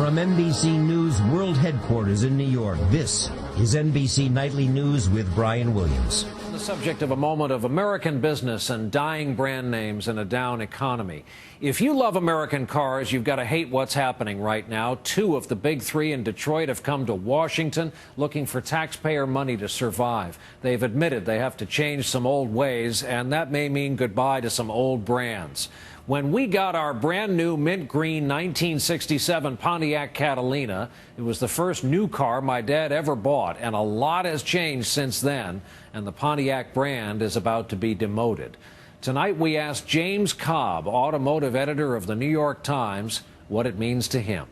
From NBC News World Headquarters in New York, this is NBC Nightly News with Brian Williams. The subject of a moment of American business and dying brand names in a down economy. If you love American cars, you've got to hate what's happening right now. Two of the big three in Detroit have come to Washington looking for taxpayer money to survive. They've admitted they have to change some old ways, and that may mean goodbye to some old brands. When we got our brand new mint green 1967 Pontiac Catalina, it was the first new car my dad ever bought, and a lot has changed since then, and the Pontiac brand is about to be demoted. Tonight we asked James Cobb, automotive editor of the New York Times, what it means to him.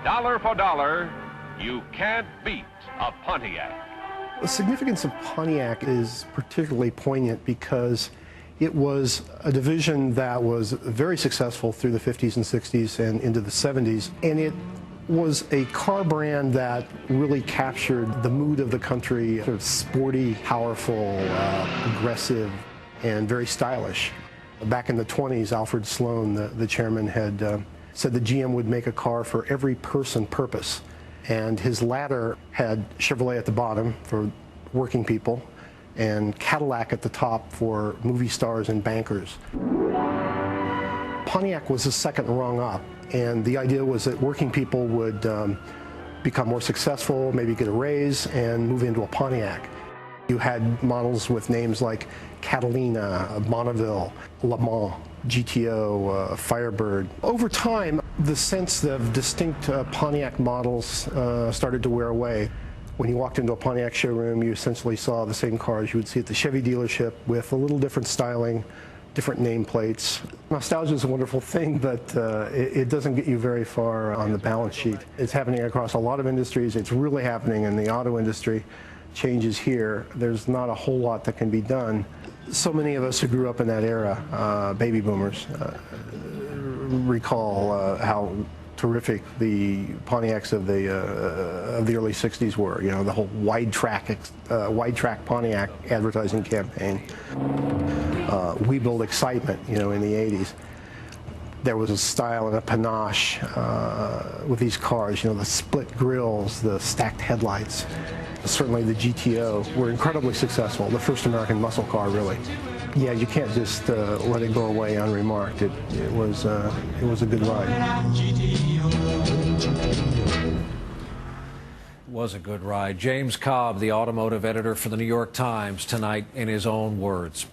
Dollar for dollar, you can't beat a Pontiac. The significance of Pontiac is particularly poignant because it was a division that was very successful through the 50s and 60s and into the 70s, and it was a car brand that really captured the mood of the country, sort of sporty, powerful, aggressive, and very stylish. Back in the 20s, Alfred Sloan, the chairman, had said that GM would make a car for every person purpose, and his ladder had Chevrolet at the bottom for working people, and Cadillac at the top for movie stars and bankers. Pontiac was the second rung up, and the idea was that working people would become more successful, maybe get a raise, and move into a Pontiac. You had models with names like Catalina, Bonneville, Le Mans, GTO, Firebird. Over time, the sense of distinct Pontiac models started to wear away. When you walked into a Pontiac showroom, you essentially saw the same cars you would see at the Chevy dealership with a little different styling, different nameplates. Nostalgia is a wonderful thing, but it doesn't get you very far on the balance sheet. It's happening across a lot of industries. It's really happening in the auto industry. Changes here. There's not a whole lot that can be done. So many of us who grew up in that era, baby boomers, recall how terrific the Pontiacs of the early 60s were. You know, the whole wide track Pontiac advertising campaign. We build excitement, you know, in the 80s. There was a style and a panache with these cars, you know, the split grills, the stacked headlights. Certainly the GTO were incredibly successful, the first American muscle car, really. Yeah, you can't just let it go away unremarked. It was a good ride. It was a good ride. James Cobb, the automotive editor for the New York Times, tonight in his own words.